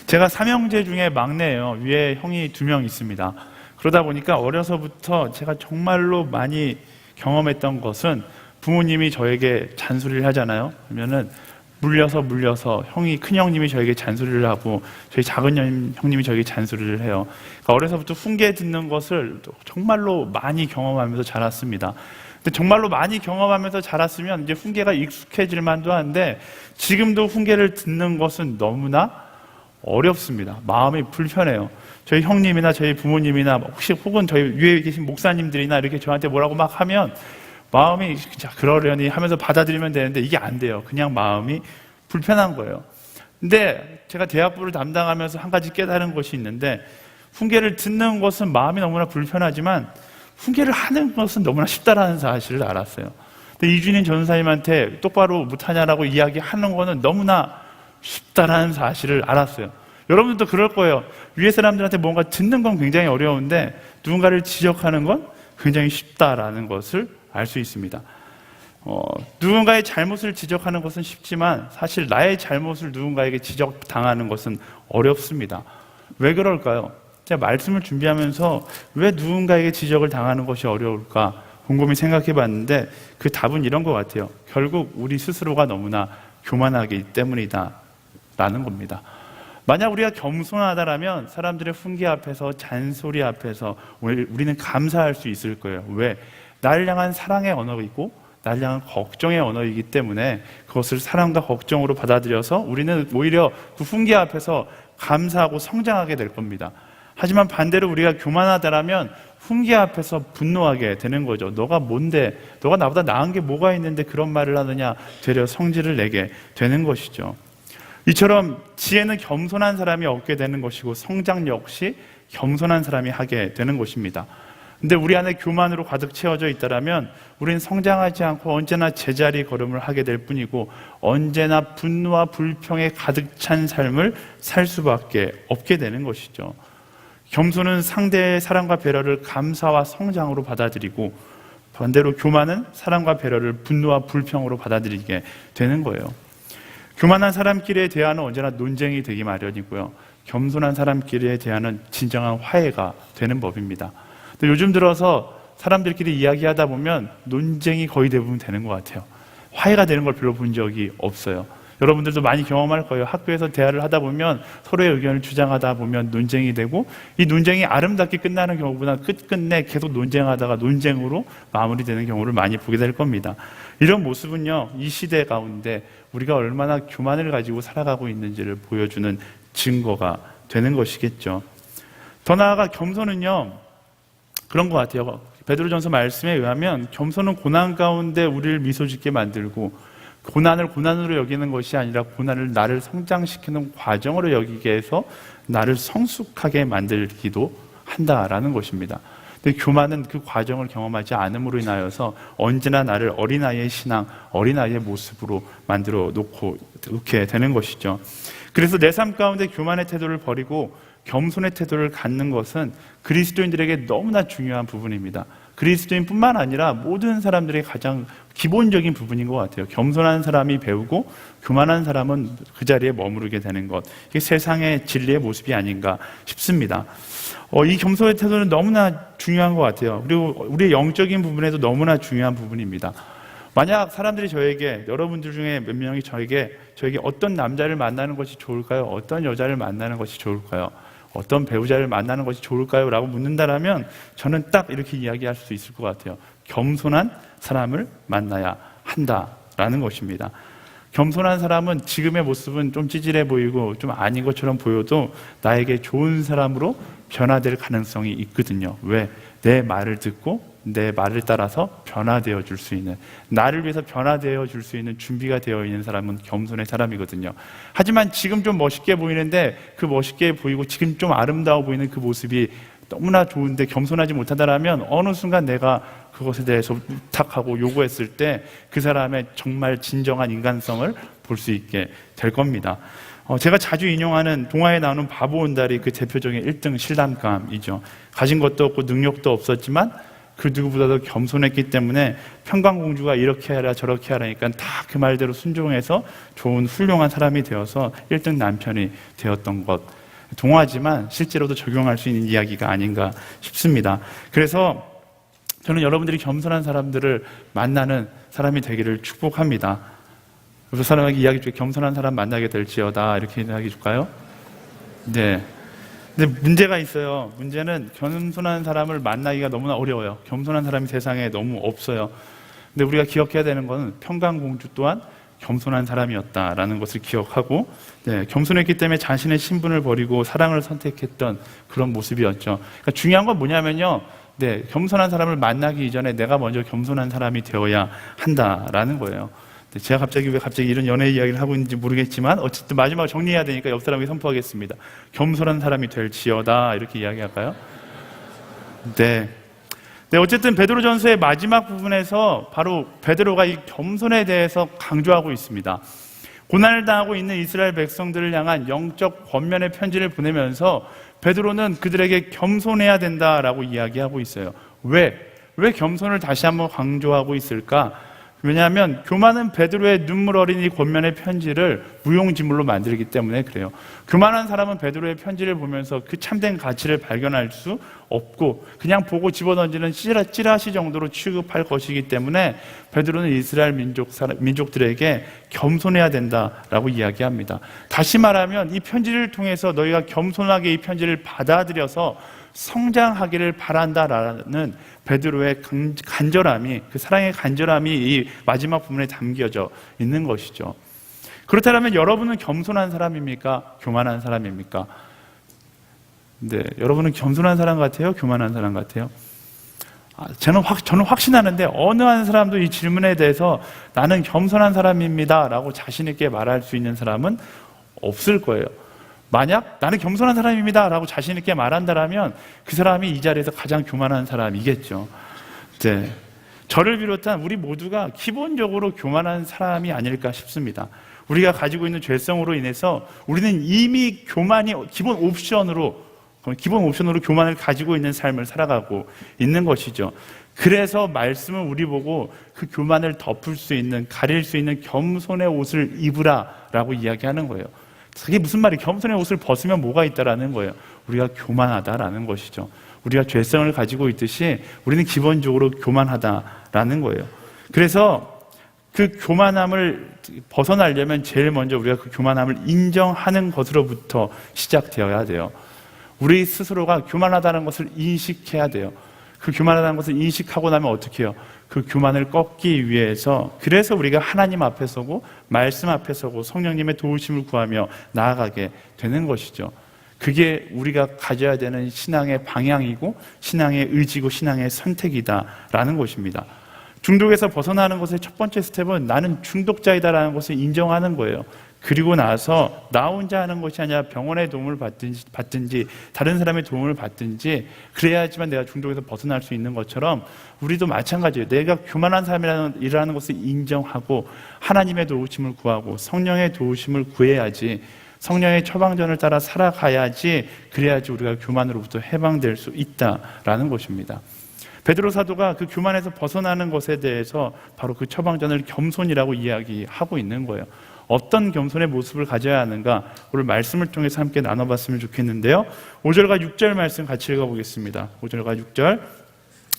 제가 삼형제 중에 막내예요. 위에 형이 2명 있습니다. 그러다 보니까 어려서부터 제가 정말로 많이 경험했던 것은 부모님이 저에게 잔소리를 하잖아요. 그러면은 물려서 형이 큰 형님이 저에게 잔소리를 하고 저희 작은 형님이 저에게 잔소리를 해요. 그러니까 어려서부터 훈계 듣는 것을 정말로 많이 경험하면서 자랐습니다. 근데 정말로 많이 경험하면서 자랐으면 이제 훈계가 익숙해질 만도 한데 지금도 훈계를 듣는 것은 너무나 어렵습니다. 마음이 불편해요. 저희 형님이나 저희 부모님이나 혹은 저희 위에 계신 목사님들이나 이렇게 저한테 뭐라고 막 하면 마음이 진짜 그러려니 하면서 받아들이면 되는데 이게 안 돼요. 그냥 마음이 불편한 거예요. 근데 제가 대학부를 담당하면서 한 가지 깨달은 것이 있는데 훈계를 듣는 것은 마음이 너무나 불편하지만 훈계를 하는 것은 너무나 쉽다라는 사실을 알았어요. 근데 이준인 전사님한테 똑바로 못하냐라고 이야기하는 거는 너무나 쉽다라는 사실을 알았어요. 여러분들도 그럴 거예요. 위에 사람들한테 뭔가 듣는 건 굉장히 어려운데 누군가를 지적하는 건 굉장히 쉽다라는 것을 알 수 있습니다. 누군가의 잘못을 지적하는 것은 쉽지만 사실 나의 잘못을 누군가에게 지적당하는 것은 어렵습니다. 왜 그럴까요? 제가 말씀을 준비하면서 왜 누군가에게 지적을 당하는 것이 어려울까 곰곰이 생각해 봤는데 그 답은 이런 것 같아요. 결국 우리 스스로가 너무나 교만하기 때문이다 라는 겁니다. 만약 우리가 겸손하다라면 사람들의 훈계 앞에서 잔소리 앞에서 우리는 감사할 수 있을 거예요. 왜? 나를 향한 사랑의 언어이고 나를 향한 걱정의 언어이기 때문에 그것을 사랑과 걱정으로 받아들여서 우리는 오히려 그 훈계 앞에서 감사하고 성장하게 될 겁니다. 하지만 반대로 우리가 교만하다라면 훈계 앞에서 분노하게 되는 거죠. 너가 뭔데? 너가 나보다 나은 게 뭐가 있는데 그런 말을 하느냐? 되려 성질을 내게 되는 것이죠. 이처럼 지혜는 겸손한 사람이 얻게 되는 것이고 성장 역시 겸손한 사람이 하게 되는 것입니다. 근데 우리 안에 교만으로 가득 채워져 있다면 우리는 성장하지 않고 언제나 제자리 걸음을 하게 될 뿐이고 언제나 분노와 불평에 가득 찬 삶을 살 수밖에 없게 되는 것이죠. 겸손은 상대의 사랑과 배려를 감사와 성장으로 받아들이고 반대로 교만은 사랑과 배려를 분노와 불평으로 받아들이게 되는 거예요. 교만한 사람끼리의 대화는 언제나 논쟁이 되기 마련이고요. 겸손한 사람끼리의 대화는 진정한 화해가 되는 법입니다. 근데 요즘 들어서 사람들끼리 이야기하다 보면 논쟁이 거의 대부분 되는 것 같아요. 화해가 되는 걸 별로 본 적이 없어요. 여러분들도 많이 경험할 거예요. 학교에서 대화를 하다 보면 서로의 의견을 주장하다 보면 논쟁이 되고 이 논쟁이 아름답게 끝나는 경우보다 끝끝내 계속 논쟁하다가 논쟁으로 마무리되는 경우를 많이 보게 될 겁니다. 이런 모습은요, 이 시대 가운데 우리가 얼마나 교만을 가지고 살아가고 있는지를 보여주는 증거가 되는 것이겠죠. 더 나아가 겸손은요, 그런 것 같아요. 베드로전서 말씀에 의하면 겸손은 고난 가운데 우리를 미소 짓게 만들고 고난을 고난으로 여기는 것이 아니라 고난을 나를 성장시키는 과정으로 여기게 해서 나를 성숙하게 만들기도 한다라는 것입니다. 근데 교만은 그 과정을 경험하지 않음으로 인하여서 언제나 나를 어린아이의 신앙, 어린아이의 모습으로 만들어 놓게 되는 것이죠. 그래서 내 삶 가운데 교만의 태도를 버리고 겸손의 태도를 갖는 것은 그리스도인들에게 너무나 중요한 부분입니다. 그리스도인뿐만 아니라 모든 사람들의 가장 기본적인 부분인 것 같아요. 겸손한 사람이 배우고 교만한 사람은 그 자리에 머무르게 되는 것. 이게 세상의 진리의 모습이 아닌가 싶습니다. 이 겸손의 태도는 너무나 중요한 것 같아요. 그리고 우리의 영적인 부분에도 너무나 중요한 부분입니다. 만약 사람들이 저에게, 여러분들 중에 몇 명이 저에게 어떤 남자를 만나는 것이 좋을까요? 어떤 여자를 만나는 것이 좋을까요? 어떤 배우자를 만나는 것이 좋을까요? 라고 묻는다면 저는 딱 이렇게 이야기할 수 있을 것 같아요. 겸손한 사람을 만나야 한다라는 것입니다. 겸손한 사람은 지금의 모습은 좀 찌질해 보이고 좀 아닌 것처럼 보여도 나에게 좋은 사람으로 변화될 가능성이 있거든요. 왜? 내 말을 듣고 내 말을 따라서 변화되어 줄 수 있는, 나를 위해서 변화되어 줄 수 있는 준비가 되어 있는 사람은 겸손의 사람이거든요. 하지만 지금 좀 멋있게 보이는데 그 멋있게 보이고 지금 좀 아름다워 보이는 그 모습이 너무나 좋은데 겸손하지 못하다라면 어느 순간 내가 그것에 대해서 부탁하고 요구했을 때 그 사람의 정말 진정한 인간성을 볼 수 있게 될 겁니다. 제가 자주 인용하는 동화에 나오는 바보 온달이 그 대표적인 1등 실담감이죠. 가진 것도 없고 능력도 없었지만 그 누구보다도 겸손했기 때문에 평강공주가 이렇게 하라 저렇게 하라니까 다 그 말대로 순종해서 좋은 훌륭한 사람이 되어서 1등 남편이 되었던 것. 동화지만 실제로도 적용할 수 있는 이야기가 아닌가 싶습니다. 그래서 저는 여러분들이 겸손한 사람들을 만나는 사람이 되기를 축복합니다. 그 사람에게 이야기 중에 겸손한 사람 만나게 될지어다 이렇게 이야기 줄까요? 네. 근데 문제가 있어요. 문제는 겸손한 사람을 만나기가 너무나 어려워요. 겸손한 사람이 세상에 너무 없어요. 근데 우리가 기억해야 되는 것은 평강공주 또한 겸손한 사람이었다라는 것을 기억하고, 네, 겸손했기 때문에 자신의 신분을 버리고 사랑을 선택했던 그런 모습이었죠. 그러니까 중요한 건 뭐냐면요, 네, 겸손한 사람을 만나기 이전에 내가 먼저 겸손한 사람이 되어야 한다라는 거예요. 네, 제가 왜 갑자기 이런 연애 이야기를 하고 있는지 모르겠지만 어쨌든 마지막으로 정리해야 되니까 옆 사람에게 선포하겠습니다. 겸손한 사람이 될지어다 이렇게 이야기할까요? 네. 네, 어쨌든 베드로전서의 마지막 부분에서 바로 베드로가 이 겸손에 대해서 강조하고 있습니다. 고난을 당하고 있는 이스라엘 백성들을 향한 영적 권면의 편지를 보내면서 베드로는 그들에게 겸손해야 된다라고 이야기하고 있어요. 왜 겸손을 다시 한번 강조하고 있을까? 왜냐하면 교만은 베드로의 눈물 어린 이 권면의 편지를 무용지물로 만들기 때문에 그래요. 교만한 사람은 베드로의 편지를 보면서 그 참된 가치를 발견할 수 없고 그냥 보고 집어던지는 찌라시 정도로 취급할 것이기 때문에 베드로는 이스라엘 민족들에게 겸손해야 된다라고 이야기합니다. 다시 말하면 이 편지를 통해서 너희가 겸손하게 이 편지를 받아들여서 성장하기를 바란다라는 베드로의 간절함이, 그 사랑의 간절함이 이 마지막 부분에 담겨져 있는 것이죠. 그렇다면 여러분은 겸손한 사람입니까? 교만한 사람입니까? 네, 여러분은 겸손한 사람 같아요? 교만한 사람 같아요? 저는 확신하는데 어느 한 사람도 이 질문에 대해서 나는 겸손한 사람입니다 라고 자신 있게 말할 수 있는 사람은 없을 거예요. 만약 나는 겸손한 사람입니다 라고 자신 있게 말한다면 그 사람이 이 자리에서 가장 교만한 사람이겠죠. 네. 저를 비롯한 우리 모두가 기본적으로 교만한 사람이 아닐까 싶습니다. 우리가 가지고 있는 죄성으로 인해서 우리는 이미 교만이 기본 옵션으로 교만을 가지고 있는 삶을 살아가고 있는 것이죠. 그래서 말씀은 우리 보고 그 교만을 덮을 수 있는, 가릴 수 있는 겸손의 옷을 입으라라고 이야기하는 거예요. 그게 무슨 말이에요? 겸손의 옷을 벗으면 뭐가 있다라는 거예요. 우리가 교만하다라는 것이죠. 우리가 죄성을 가지고 있듯이 우리는 기본적으로 교만하다라는 거예요. 그래서 그 교만함을 벗어나려면 제일 먼저 우리가 그 교만함을 인정하는 것으로부터 시작되어야 돼요. 우리 스스로가 교만하다는 것을 인식해야 돼요. 그 교만하다는 것을 인식하고 나면 어떻게 해요? 그 교만을 꺾기 위해서, 그래서 우리가 하나님 앞에 서고 말씀 앞에 서고 성령님의 도우심을 구하며 나아가게 되는 것이죠. 그게 우리가 가져야 되는 신앙의 방향이고 신앙의 의지고 신앙의 선택이다라는 것입니다. 중독에서 벗어나는 것의 첫 번째 스텝은 나는 중독자이다라는 것을 인정하는 거예요. 그리고 나서 나 혼자 하는 것이 아니라 병원의 도움을 받든지 다른 사람의 도움을 받든지 그래야지만 내가 중독에서 벗어날 수 있는 것처럼 우리도 마찬가지예요. 내가 교만한 사람이라는 것을 인정하고 하나님의 도우심을 구하고 성령의 도우심을 구해야지, 성령의 처방전을 따라 살아가야지, 그래야지 우리가 교만으로부터 해방될 수 있다라는 것입니다. 베드로 사도가 그 교만에서 벗어나는 것에 대해서 바로 그 처방전을 겸손이라고 이야기하고 있는 거예요. 어떤 겸손의 모습을 가져야 하는가, 오늘 말씀을 통해서 함께 나눠봤으면 좋겠는데요. 5절과 6절 말씀 같이 읽어보겠습니다. 5절과 6절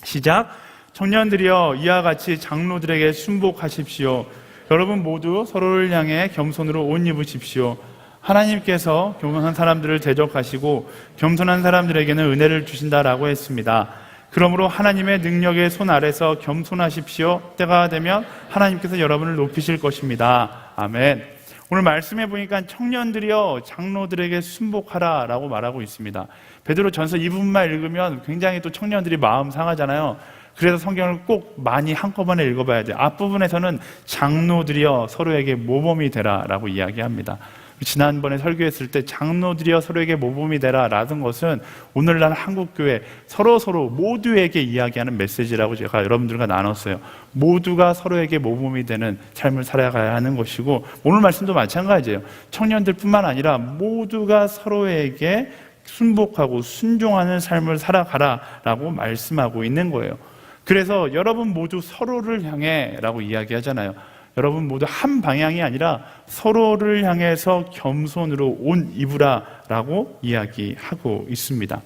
시작. 청년들이여 이와 같이 장로들에게 순복하십시오. 여러분 모두 서로를 향해 겸손으로 옷 입으십시오. 하나님께서 겸손한 사람들을 대적하시고 겸손한 사람들에게는 은혜를 주신다라고 했습니다. 그러므로 하나님의 능력의 손 아래서 겸손하십시오. 때가 되면 하나님께서 여러분을 높이실 것입니다. 아멘. 오늘 말씀해 보니까 청년들이여 장로들에게 순복하라 라고 말하고 있습니다. 베드로 전서 이 부분만 읽으면 굉장히 또 청년들이 마음 상하잖아요. 그래서 성경을 꼭 많이 한꺼번에 읽어봐야 돼요. 앞부분에서는 장로들이여 서로에게 모범이 되라 라고 이야기합니다. 지난번에 설교했을 때 장로들이여 서로에게 모범이 되라 라는 것은 오늘날 한국교회 서로 모두에게 이야기하는 메시지라고 제가 여러분들과 나눴어요. 모두가 서로에게 모범이 되는 삶을 살아가야 하는 것이고, 오늘 말씀도 마찬가지예요. 청년들 뿐만 아니라 모두가 서로에게 순복하고 순종하는 삶을 살아가라 라고 말씀하고 있는 거예요. 그래서 여러분 모두 서로를 향해 라고 이야기하잖아요. 여러분 모두 한 방향이 아니라 서로를 향해서 겸손으로 옷 입으라 라고 이야기하고 있습니다.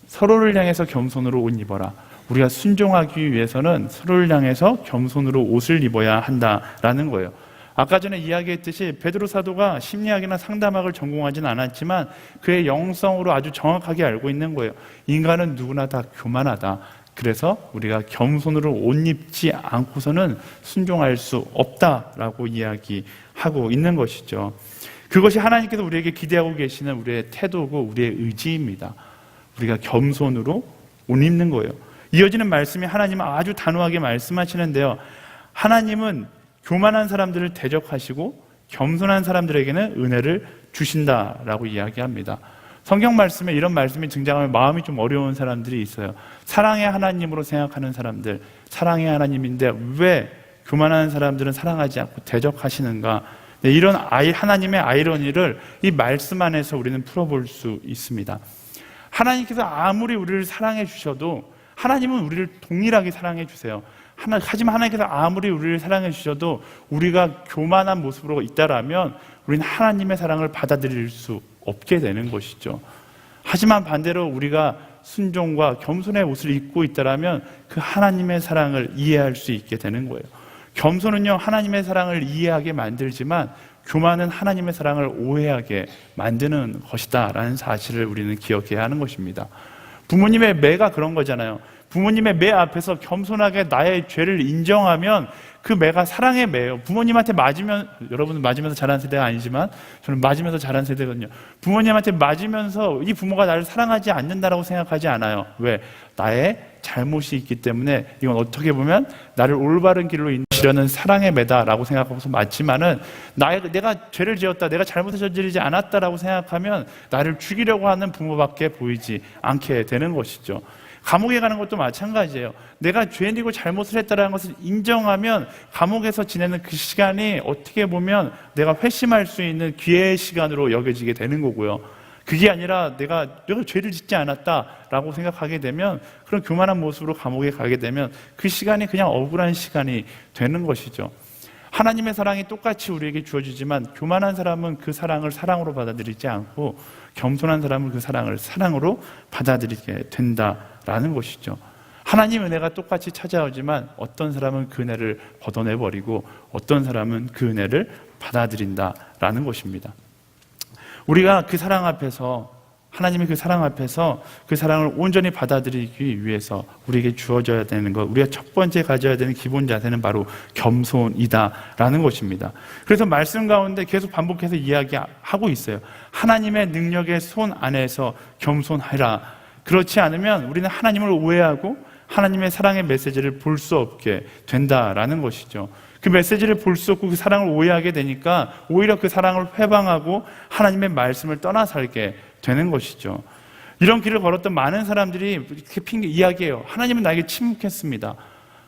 서로를 향해서 겸손으로 옷 입어라. 우리가 순종하기 위해서는 서로를 향해서 겸손으로 옷을 입어야 한다라는 거예요. 아까 전에 이야기했듯이 베드로 사도가 심리학이나 상담학을 전공하지는 않았지만 그의 영성으로 아주 정확하게 알고 있는 거예요. 인간은 누구나 다 교만하다. 그래서 우리가 겸손으로 옷 입지 않고서는 순종할 수 없다라고 이야기하고 있는 것이죠. 그것이 하나님께서 우리에게 기대하고 계시는 우리의 태도고 우리의 의지입니다. 우리가 겸손으로 옷 입는 거예요. 이어지는 말씀이 하나님은 아주 단호하게 말씀하시는데요. 하나님은 교만한 사람들을 대적하시고 겸손한 사람들에게는 은혜를 주신다라고 이야기합니다. 성경 말씀에 이런 말씀이 등장하면 마음이 좀 어려운 사람들이 있어요. 사랑의 하나님으로 생각하는 사람들, 사랑의 하나님인데 왜 교만한 사람들은 사랑하지 않고 대적하시는가? 네, 이런 하나님의 아이러니를 이 말씀 안에서 우리는 풀어볼 수 있습니다. 하나님께서 아무리 우리를 사랑해 주셔도 하나님은 우리를 동일하게 사랑해 주세요. 하지만 하나님께서 아무리 우리를 사랑해 주셔도 우리가 교만한 모습으로 있다라면 우리는 하나님의 사랑을 받아들일 수 없게 되는 것이죠. 하지만 반대로 우리가 순종과 겸손의 옷을 입고 있다라면 그 하나님의 사랑을 이해할 수 있게 되는 거예요. 겸손은요, 하나님의 사랑을 이해하게 만들지만 교만은 하나님의 사랑을 오해하게 만드는 것이다라는 사실을 우리는 기억해야 하는 것입니다. 부모님의 매가 그런 거잖아요. 부모님의 매 앞에서 겸손하게 나의 죄를 인정하면 그 매가 사랑의 매예요. 부모님한테 맞으면, 여러분은 맞으면서 자란 세대가 아니지만 저는 맞으면서 자란 세대거든요. 부모님한테 맞으면서 이 부모가 나를 사랑하지 않는다라고 생각하지 않아요. 왜? 나의 잘못이 있기 때문에 이건 어떻게 보면 나를 올바른 길로 인도하려는 사랑의 매다라고 생각하고서 맞지만은 내가 죄를 지었다, 내가 잘못을 저지르지 않았다라고 생각하면 나를 죽이려고 하는 부모밖에 보이지 않게 되는 것이죠. 감옥에 가는 것도 마찬가지예요. 내가 죄인이고 잘못을 했다는 것을 인정하면 감옥에서 지내는 그 시간이 어떻게 보면 내가 회심할 수 있는 기회의 시간으로 여겨지게 되는 거고요. 그게 아니라 내가 죄를 짓지 않았다라고 생각하게 되면 그런 교만한 모습으로 감옥에 가게 되면 그 시간이 그냥 억울한 시간이 되는 것이죠. 하나님의 사랑이 똑같이 우리에게 주어지지만 교만한 사람은 그 사랑을 사랑으로 받아들이지 않고 겸손한 사람은 그 사랑을 사랑으로 받아들이게 된다라는 것이죠. 하나님 은혜가 똑같이 찾아오지만 어떤 사람은 그 은혜를 걷어내버리고 어떤 사람은 그 은혜를 받아들인다라는 것입니다. 우리가 그 사랑 앞에서, 하나님의 그 사랑 앞에서 그 사랑을 온전히 받아들이기 위해서 우리에게 주어져야 되는 것, 우리가 첫 번째 가져야 되는 기본 자세는 바로 겸손이다라는 것입니다. 그래서 말씀 가운데 계속 반복해서 이야기하고 있어요. 하나님의 능력의 손 안에서 겸손하라. 그렇지 않으면 우리는 하나님을 오해하고 하나님의 사랑의 메시지를 볼 수 없게 된다라는 것이죠. 그 메시지를 볼 수 없고 그 사랑을 오해하게 되니까 오히려 그 사랑을 회방하고 하나님의 말씀을 떠나 살게 되는 것이죠. 이런 길을 걸었던 많은 사람들이 이렇게 이야기해요. 하나님은 나에게 침묵했습니다.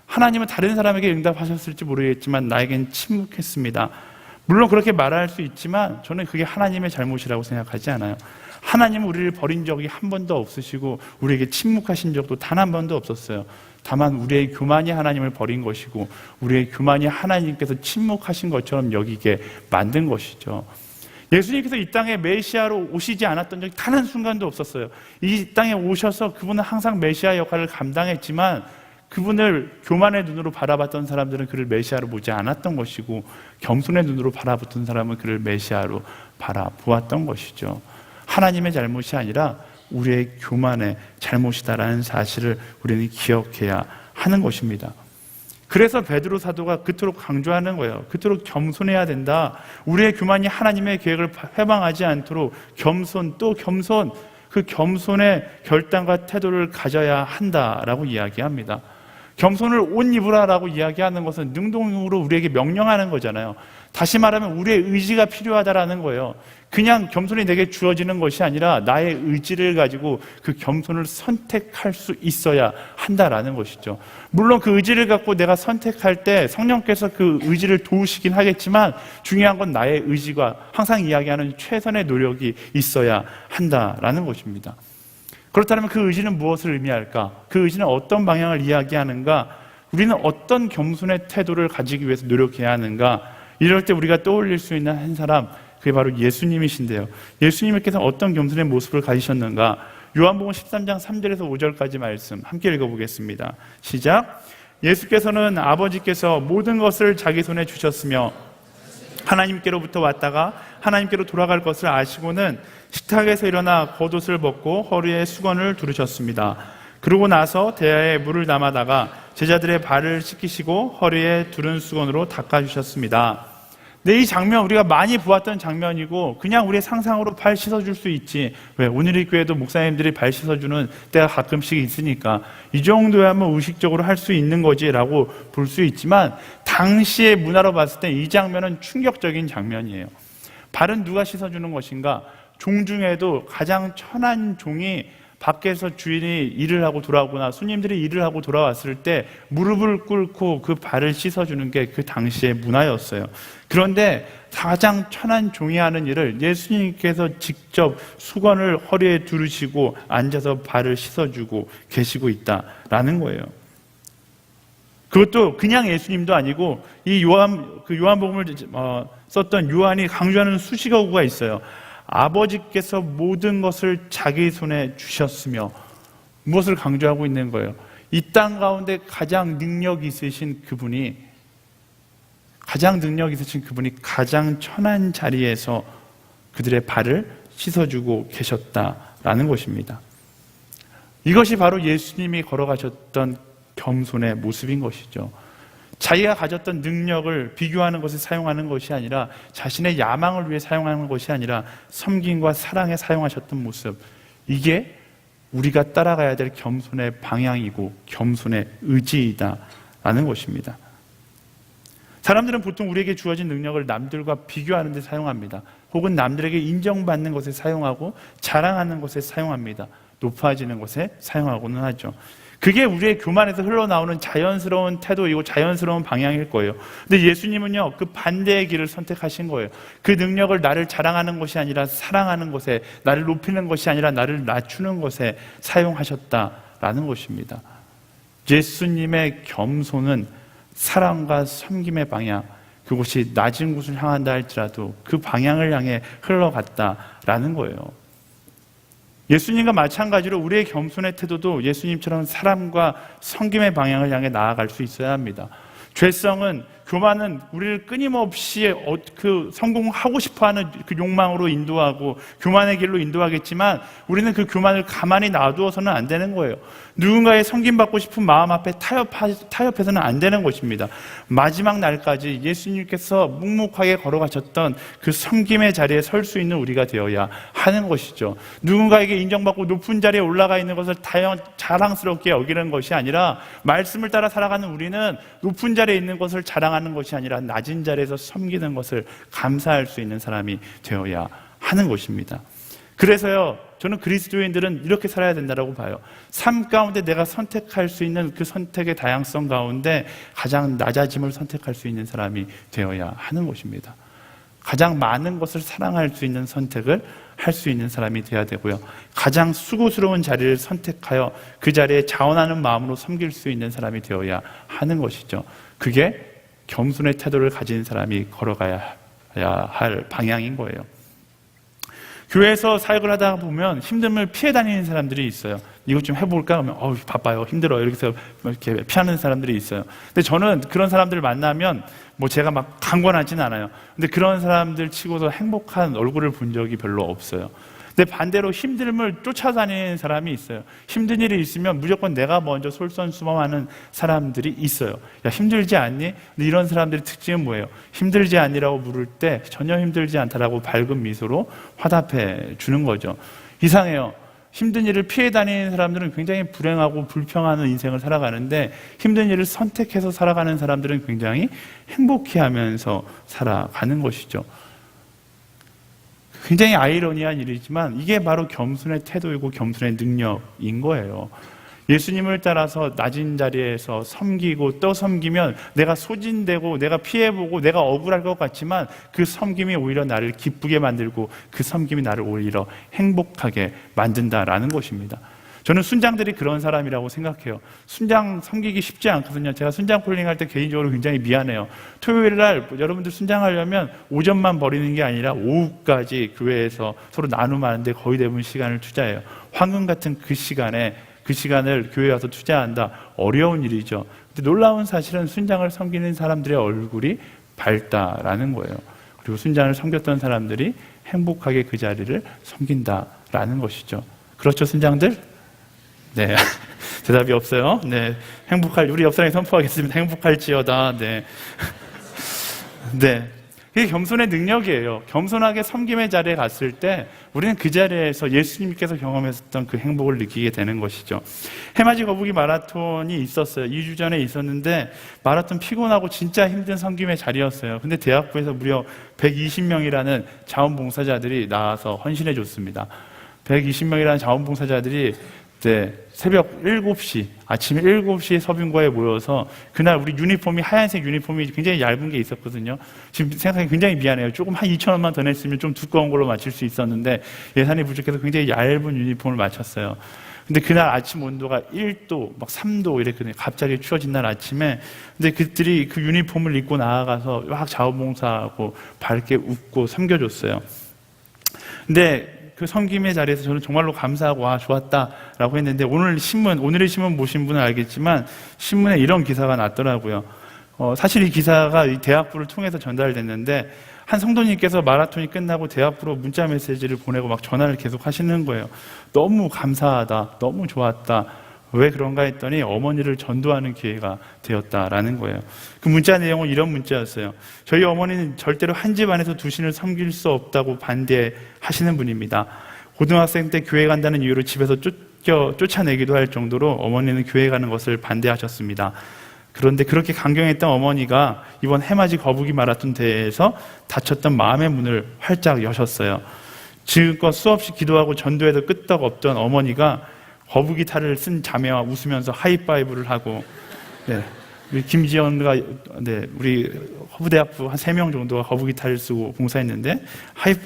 하나님은 다른 사람에게 응답하셨을지 모르겠지만 나에겐 침묵했습니다. 물론 그렇게 말할 수 있지만 저는 그게 하나님의 잘못이라고 생각하지 않아요. 하나님은 우리를 버린 적이 한 번도 없으시고 우리에게 침묵하신 적도 단 한 번도 없었어요. 다만 우리의 교만이 하나님을 버린 것이고 우리의 교만이 하나님께서 침묵하신 것처럼 여기게 만든 것이죠. 예수님께서 이 땅에 메시아로 오시지 않았던 적이 단 한순간도 없었어요. 이 땅에 오셔서 그분은 항상 메시아 역할을 감당했지만 그분을 교만의 눈으로 바라봤던 사람들은 그를 메시아로 보지 않았던 것이고 겸손의 눈으로 바라봤던 사람은 그를 메시아로 바라보았던 것이죠. 하나님의 잘못이 아니라 우리의 교만의 잘못이다라는 사실을 우리는 기억해야 하는 것입니다. 그래서 베드로 사도가 그토록 강조하는 거예요. 그토록 겸손해야 된다. 우리의 교만이 하나님의 계획을 회방하지 않도록 겸손 또 겸손, 그 겸손의 결단과 태도를 가져야 한다라고 이야기합니다. 겸손을 옷 입으라라고 이야기하는 것은 능동으로 우리에게 명령하는 거잖아요. 다시 말하면 우리의 의지가 필요하다라는 거예요. 그냥 겸손이 내게 주어지는 것이 아니라 나의 의지를 가지고 그 겸손을 선택할 수 있어야 한다라는 것이죠. 물론 그 의지를 갖고 내가 선택할 때 성령께서 그 의지를 도우시긴 하겠지만 중요한 건 나의 의지가 항상 이야기하는 최선의 노력이 있어야 한다라는 것입니다. 그렇다면 그 의지는 무엇을 의미할까? 그 의지는 어떤 방향을 이야기하는가? 우리는 어떤 겸손의 태도를 가지기 위해서 노력해야 하는가? 이럴 때 우리가 떠올릴 수 있는 한 사람, 그게 바로 예수님이신데요. 예수님께서 어떤 겸손의 모습을 가지셨는가? 요한복음 13장 3절에서 5절까지 말씀 함께 읽어보겠습니다. 시작. 예수께서는 아버지께서 모든 것을 자기 손에 주셨으며 하나님께로부터 왔다가 하나님께로 돌아갈 것을 아시고는 식탁에서 일어나 겉옷을 벗고 허리에 수건을 두르셨습니다. 그러고 나서 대야에 물을 담아다가 제자들의 발을 씻기시고 허리에 두른 수건으로 닦아주셨습니다. 네, 이 장면 우리가 많이 보았던 장면이고 그냥 우리의 상상으로 발 씻어줄 수 있지. 왜? 오늘 이 교회도 목사님들이 발 씻어주는 때가 가끔씩 있으니까 이 정도야면 의식적으로 할 수 있는 거지라고 볼 수 있지만 당시의 문화로 봤을 때 이 장면은 충격적인 장면이에요. 발은 누가 씻어주는 것인가? 종 중에도 가장 천한 종이 밖에서 주인이 일을 하고 돌아오거나 손님들이 일을 하고 돌아왔을 때 무릎을 꿇고 그 발을 씻어주는 게 그 당시의 문화였어요. 그런데 가장 천한 종이 하는 일을 예수님께서 직접 수건을 허리에 두르시고 앉아서 발을 씻어주고 계시고 있다라는 거예요. 그것도 그냥 예수님도 아니고 이 요한복음을 썼던 요한이 강조하는 수식어구가 있어요. 아버지께서 모든 것을 자기 손에 주셨으며, 무엇을 강조하고 있는 거예요? 이 땅 가운데 가장 능력 있으신 그분이 가장 천한 자리에서 그들의 발을 씻어주고 계셨다라는 것입니다. 이것이 바로 예수님이 걸어가셨던 겸손의 모습인 것이죠. 자기가 가졌던 능력을 비교하는 것에 사용하는 것이 아니라 자신의 야망을 위해 사용하는 것이 아니라 섬김과 사랑에 사용하셨던 모습, 이게 우리가 따라가야 될 겸손의 방향이고 겸손의 의지이다라는 것입니다. 사람들은 보통 우리에게 주어진 능력을 남들과 비교하는 데 사용합니다. 혹은 남들에게 인정받는 것에 사용하고 자랑하는 것에 사용합니다. 높아지는 것에 사용하고는 하죠. 그게 우리의 교만에서 흘러나오는 자연스러운 태도이고 자연스러운 방향일 거예요. 근데 예수님은요, 그 반대의 길을 선택하신 거예요. 그 능력을 나를 자랑하는 것이 아니라 사랑하는 것에, 나를 높이는 것이 아니라 나를 낮추는 것에 사용하셨다라는 것입니다. 예수님의 겸손은 사랑과 섬김의 방향, 그곳이 낮은 곳을 향한다 할지라도 그 방향을 향해 흘러갔다라는 거예요. 예수님과 마찬가지로 우리의 겸손의 태도도 예수님처럼 사람과 섬김의 방향을 향해 나아갈 수 있어야 합니다. 죄성은, 교만은 우리를 끊임없이 성공하고 싶어하는 그 욕망으로 인도하고 교만의 길로 인도하겠지만 우리는 그 교만을 가만히 놔두어서는 안 되는 거예요. 누군가의 섬김받고 싶은 마음 앞에 타협해서는 안 되는 것입니다. 마지막 날까지 예수님께서 묵묵하게 걸어가셨던 그 섬김의 자리에 설 수 있는 우리가 되어야 하는 것이죠. 누군가에게 인정받고 높은 자리에 올라가 있는 것을 자랑스럽게 여기는 것이 아니라 말씀을 따라 살아가는 우리는 높은 자리에 있는 것을 자랑하는 것이 아니라 낮은 자리에서 섬기는 것을 감사할 수 있는 사람이 되어야 하는 것입니다. 그래서요, 저는 그리스도인들은 이렇게 살아야 된다고 봐요. 삶 가운데 내가 선택할 수 있는 그 선택의 다양성 가운데 가장 낮아짐을 선택할 수 있는 사람이 되어야 하는 것입니다. 가장 많은 것을 사랑할 수 있는 선택을 할 수 있는 사람이 되어야 되고요. 가장 수고스러운 자리를 선택하여 그 자리에 자원하는 마음으로 섬길 수 있는 사람이 되어야 하는 것이죠. 그게 겸손의 태도를 가진 사람이 걸어가야 할 방향인 거예요. 교회에서 사역을 하다 보면 힘듦을 피해 다니는 사람들이 있어요. 이것 좀 해볼까? 하면 바빠요, 힘들어요, 이렇게 해서 이렇게 피하는 사람들이 있어요. 근데 저는 그런 사람들을 만나면 제가 막 강권하진 않아요. 근데 그런 사람들 치고서 행복한 얼굴을 본 적이 별로 없어요. 근데 반대로 힘듦을 쫓아다니는 사람이 있어요. 힘든 일이 있으면 무조건 내가 먼저 솔선수범하는 사람들이 있어요. 야, 힘들지 않니? 근데 이런 사람들의 특징은 뭐예요? 힘들지 않니라고 물을 때 전혀 힘들지 않다라고 밝은 미소로 화답해 주는 거죠. 이상해요. 힘든 일을 피해 다니는 사람들은 굉장히 불행하고 불평하는 인생을 살아가는데 힘든 일을 선택해서 살아가는 사람들은 굉장히 행복해하면서 살아가는 것이죠. 굉장히 아이러니한 일이지만 이게 바로 겸손의 태도이고 겸손의 능력인 거예요. 예수님을 따라서 낮은 자리에서 섬기고 또 섬기면 내가 소진되고 내가 피해보고 내가 억울할 것 같지만 그 섬김이 오히려 나를 기쁘게 만들고 그 섬김이 나를 오히려 행복하게 만든다라는 것입니다. 저는 순장들이 그런 사람이라고 생각해요. 순장 섬기기 쉽지 않거든요. 제가 순장 폴링 할 때 개인적으로 굉장히 미안해요. 토요일 날 여러분들 순장하려면 오전만 버리는 게 아니라 오후까지 교회에서 서로 나눔하는데 거의 대부분 시간을 투자해요. 황금 같은 그 시간을 교회에 와서 투자한다. 어려운 일이죠. 근데 놀라운 사실은 순장을 섬기는 사람들의 얼굴이 밝다라는 거예요. 그리고 순장을 섬겼던 사람들이 행복하게 그 자리를 섬긴다라는 것이죠. 그렇죠, 순장들? 네. 대답이 없어요. 네. 우리 옆 사람이 선포하겠습니다. 행복할지어다. 네. 네. 그게 겸손의 능력이에요. 겸손하게 섬김의 자리에 갔을 때 우리는 그 자리에서 예수님께서 경험했었던 그 행복을 느끼게 되는 것이죠. 해맞이 거북이 마라톤이 있었어요. 2주 전에 있었는데 마라톤 피곤하고 진짜 힘든 섬김의 자리였어요. 근데 대학부에서 무려 120명이라는 자원봉사자들이 나와서 헌신해 줬습니다. 120명이라는 자원봉사자들이 새벽 7시, 아침 7시에 서빙과에 모여서 그날 우리 유니폼이 하얀색 유니폼이 굉장히 얇은 게 있었거든요. 지금 생각하기 굉장히 미안해요. 조금 한 2,000원만 더 냈으면 좀 두꺼운 걸로 맞출 수 있었는데 예산이 부족해서 굉장히 얇은 유니폼을 맞췄어요. 근데 그날 아침 온도가 1도, 막 3도 이랬거든요. 갑자기 추워진 날 아침에. 근데 그들이 그 유니폼을 입고 나아가서 막 자원봉사하고 밝게 웃고 섬겨줬어요. 근데 그 섬김의 자리에서 저는 정말로 감사하고 좋았다라고 했는데 오늘의 신문 보신 분은 알겠지만 신문에 이런 기사가 났더라고요. 사실 이 기사가 이 대학부를 통해서 전달됐는데 한 성도님께서 마라톤이 끝나고 대학부로 문자 메시지를 보내고 막 전화를 계속 하시는 거예요. 너무 감사하다, 너무 좋았다. 왜 그런가 했더니 어머니를 전도하는 기회가 되었다라는 거예요. 그 문자 내용은 이런 문자였어요. 저희 어머니는 절대로 한 집 안에서 두 신을 섬길 수 없다고 반대하시는 분입니다. 고등학생 때 교회 간다는 이유로 집에서 쫓아내기도 할 정도로 어머니는 교회 가는 것을 반대하셨습니다. 그런데 그렇게 강경했던 어머니가 이번 해맞이 거북이 마라톤 대회에서 닫혔던 마음의 문을 활짝 여셨어요. 지금껏 수없이 기도하고 전도해도 끄떡없던 어머니가 거북이 탈을 쓴 자매와 웃으면서 하이파이브를 하고, 우리 김지연과, 우리 허브대학부 한 3명 정도가 거북이 탈을 쓰고 봉사했는데,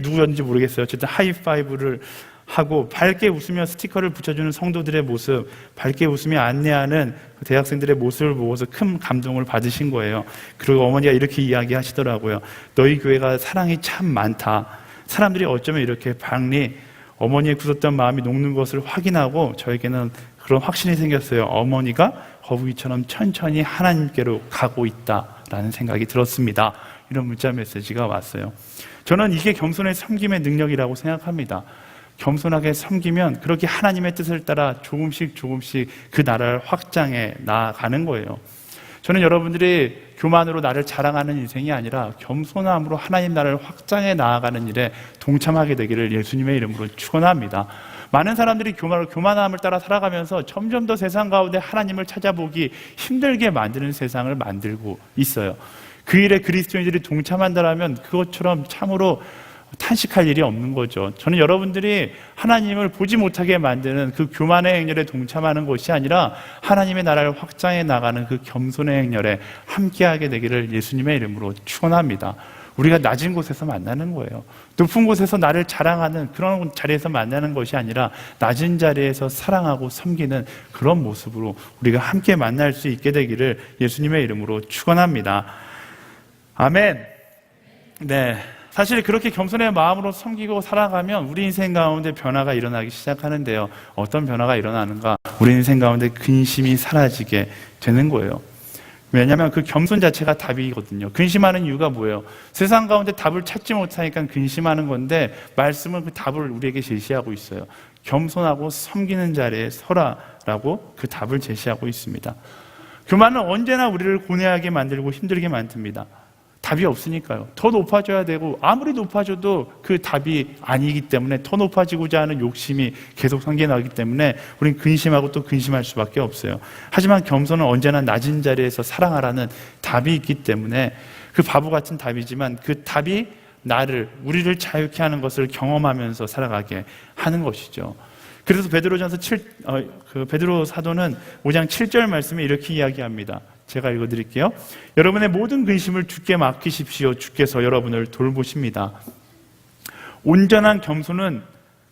누구였는지 모르겠어요. 어쨌든 하이파이브를 하고, 밝게 웃으며 스티커를 붙여주는 성도들의 모습, 밝게 웃으며 안내하는 그 대학생들의 모습을 보고서 큰 감동을 받으신 거예요. 그리고 어머니가 이렇게 이야기하시더라고요. 너희 교회가 사랑이 참 많다. 사람들이 어쩌면 이렇게 밝니? 어머니의 굳었던 마음이 녹는 것을 확인하고 저에게는 그런 확신이 생겼어요. 어머니가 거북이처럼 천천히 하나님께로 가고 있다라는 생각이 들었습니다. 이런 문자 메시지가 왔어요. 저는 이게 겸손의 섬김의 능력이라고 생각합니다. 겸손하게 섬기면 그렇게 하나님의 뜻을 따라 조금씩 그 나라를 확장해 나아가는 거예요. 저는 여러분들이 교만으로 나를 자랑하는 인생이 아니라 겸손함으로 하나님 나라를 확장해 나아가는 일에 동참하게 되기를 예수님의 이름으로 축원합니다. 많은 사람들이 교만함을 따라 살아가면서 점점 더 세상 가운데 하나님을 찾아보기 힘들게 만드는 세상을 만들고 있어요. 그 일에 그리스도인들이 동참한다면 그것처럼 참으로 탄식할 일이 없는 거죠. 저는 여러분들이 하나님을 보지 못하게 만드는 그 교만의 행렬에 동참하는 것이 아니라 하나님의 나라를 확장해 나가는 그 겸손의 행렬에 함께하게 되기를 예수님의 이름으로 축원합니다. 우리가 낮은 곳에서 만나는 거예요. 높은 곳에서 나를 자랑하는 그런 자리에서 만나는 것이 아니라 낮은 자리에서 사랑하고 섬기는 그런 모습으로 우리가 함께 만날 수 있게 되기를 예수님의 이름으로 축원합니다. 아멘. 네. 사실 그렇게 겸손의 마음으로 섬기고 살아가면 우리 인생 가운데 변화가 일어나기 시작하는데요. 어떤 변화가 일어나는가? 우리 인생 가운데 근심이 사라지게 되는 거예요. 왜냐하면 그 겸손 자체가 답이거든요. 근심하는 이유가 뭐예요? 세상 가운데 답을 찾지 못하니까 근심하는 건데 말씀은 그 답을 우리에게 제시하고 있어요. 겸손하고 섬기는 자리에 서라라고 그 답을 제시하고 있습니다. 교만은 언제나 우리를 고뇌하게 만들고 힘들게 만듭니다. 답이 없으니까요. 더 높아져야 되고 아무리 높아져도 그 답이 아니기 때문에 더 높아지고자 하는 욕심이 계속 생겨나기 때문에 우리는 근심하고 또 근심할 수밖에 없어요. 하지만 겸손은 언제나 낮은 자리에서 사랑하라는 답이 있기 때문에 그 바보 같은 답이지만 그 답이 우리를 자유케 하는 것을 경험하면서 살아가게 하는 것이죠. 그래서 베드로 사도는 5장 7절 말씀에 이렇게 이야기합니다. 제가 읽어드릴게요. 여러분의 모든 근심을 주께 맡기십시오. 주께서 여러분을 돌보십니다. 온전한 겸손은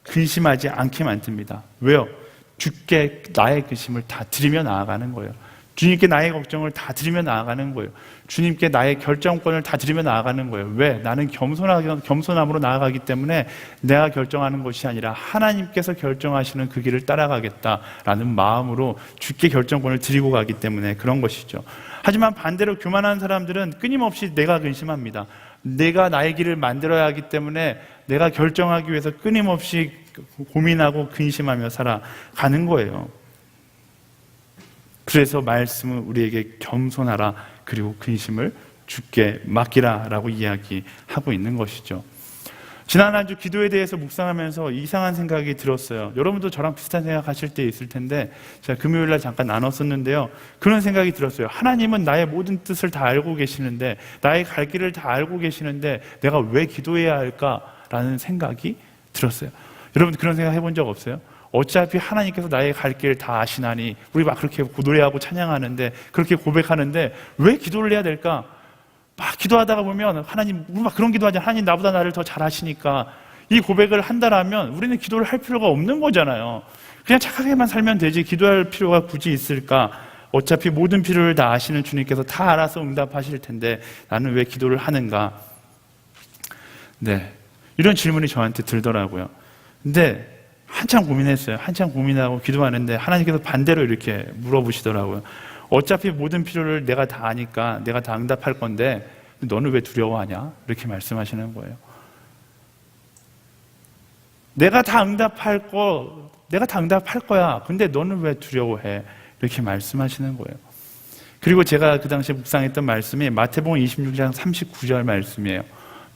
근심하지 않게 만듭니다. 왜요? 주께 나의 근심을 다 드리며 나아가는 거예요. 주님께 나의 걱정을 다 드리며 나아가는 거예요. 주님께 나의 결정권을 다 드리며 나아가는 거예요. 왜? 나는 겸손함으로 나아가기 때문에 내가 결정하는 것이 아니라 하나님께서 결정하시는 그 길을 따라가겠다라는 마음으로 주께 결정권을 드리고 가기 때문에 그런 것이죠. 하지만 반대로 교만한 사람들은 끊임없이 내가 근심합니다. 내가 나의 길을 만들어야 하기 때문에 내가 결정하기 위해서 끊임없이 고민하고 근심하며 살아가는 거예요. 그래서 말씀은 우리에게 겸손하라, 그리고 근심을 주께 맡기라 라고 이야기하고 있는 것이죠. 지난 한 주 기도에 대해서 묵상하면서 이상한 생각이 들었어요. 여러분도 저랑 비슷한 생각하실 때 있을 텐데 제가 금요일날 잠깐 나눴었는데요, 그런 생각이 들었어요. 하나님은 나의 모든 뜻을 다 알고 계시는데, 나의 갈 길을 다 알고 계시는데 내가 왜 기도해야 할까라는 생각이 들었어요. 여러분 그런 생각 해본 적 없어요? 어차피 하나님께서 나의 갈 길을 다 아시나니, 우리 막 그렇게 노래하고 찬양하는데, 그렇게 고백하는데 왜 기도를 해야 될까? 막 기도하다가 보면 하나님, 우리 막 그런 기도하잖아요. 하나님 나보다 나를 더 잘 아시니까. 이 고백을 한다라면 우리는 기도를 할 필요가 없는 거잖아요. 그냥 착하게만 살면 되지 기도할 필요가 굳이 있을까? 어차피 모든 필요를 다 아시는 주님께서 다 알아서 응답하실 텐데 나는 왜 기도를 하는가? 네, 이런 질문이 저한테 들더라고요. 근데 한참 고민했어요. 한참 고민하고 기도하는데 하나님께서 반대로 이렇게 물어보시더라고요. 어차피 모든 필요를 내가 다 아니까 내가 다 응답할 건데 너는 왜 두려워하냐? 이렇게 말씀하시는 거예요. 내가 다 응답할 거야. 근데 너는 왜 두려워해? 이렇게 말씀하시는 거예요. 그리고 제가 그 당시에 묵상했던 말씀이 마태복음 26장 39절 말씀이에요.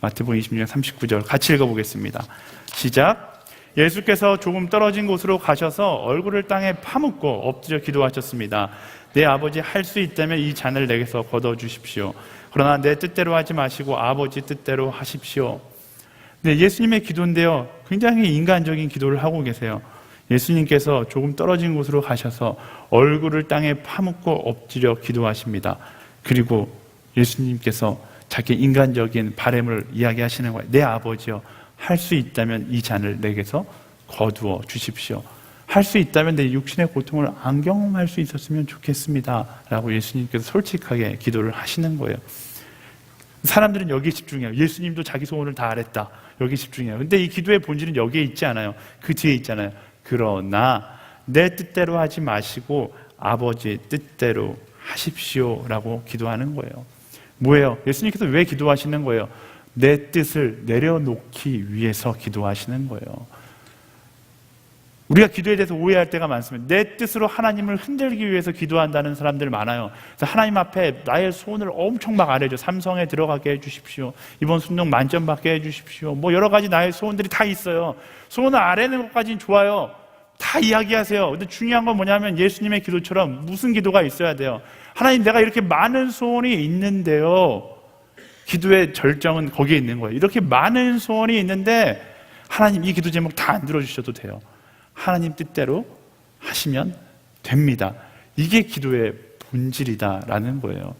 마태복음 26장 39절 같이 읽어보겠습니다. 시작. 예수께서 조금 떨어진 곳으로 가셔서 얼굴을 땅에 파묻고 엎드려 기도하셨습니다. 내 아버지, 할 수 있다면 이 잔을 내게서 거둬주십시오. 그러나 내 뜻대로 하지 마시고 아버지 뜻대로 하십시오. 네, 예수님의 기도인데요, 굉장히 인간적인 기도를 하고 계세요. 예수님께서 조금 떨어진 곳으로 가셔서 얼굴을 땅에 파묻고 엎드려 기도하십니다. 그리고 예수님께서 자기 인간적인 바람을 이야기하시는 거예요. 내 아버지여, 할 수 있다면 이 잔을 내게서 거두어 주십시오. 할 수 있다면 내 육신의 고통을 안 경험할 수 있었으면 좋겠습니다 라고 예수님께서 솔직하게 기도를 하시는 거예요. 사람들은 여기에 집중해요. 예수님도 자기 소원을 다 아랬다, 여기 집중해요. 근데 이 기도의 본질은 여기에 있지 않아요. 그 뒤에 있잖아요. 그러나 내 뜻대로 하지 마시고 아버지의 뜻대로 하십시오 라고 기도하는 거예요. 뭐예요? 예수님께서 왜 기도하시는 거예요? 내 뜻을 내려놓기 위해서 기도하시는 거예요. 우리가 기도에 대해서 오해할 때가 많습니다. 내 뜻으로 하나님을 흔들기 위해서 기도한다는 사람들 많아요. 그래서 하나님 앞에 나의 소원을 엄청 막 아뢰죠. 삼성에 들어가게 해주십시오. 이번 수능 만점 받게 해주십시오. 뭐 여러 가지 나의 소원들이 다 있어요. 소원을 아뢰는 것까지는 좋아요. 다 이야기하세요. 근데 중요한 건 뭐냐면 예수님의 기도처럼 무슨 기도가 있어야 돼요. 하나님, 내가 이렇게 많은 소원이 있는데요, 기도의 절정은 거기에 있는 거예요. 이렇게 많은 소원이 있는데 하나님, 이 기도 제목 다 안 들어주셔도 돼요. 하나님 뜻대로 하시면 됩니다. 이게 기도의 본질이다라는 거예요.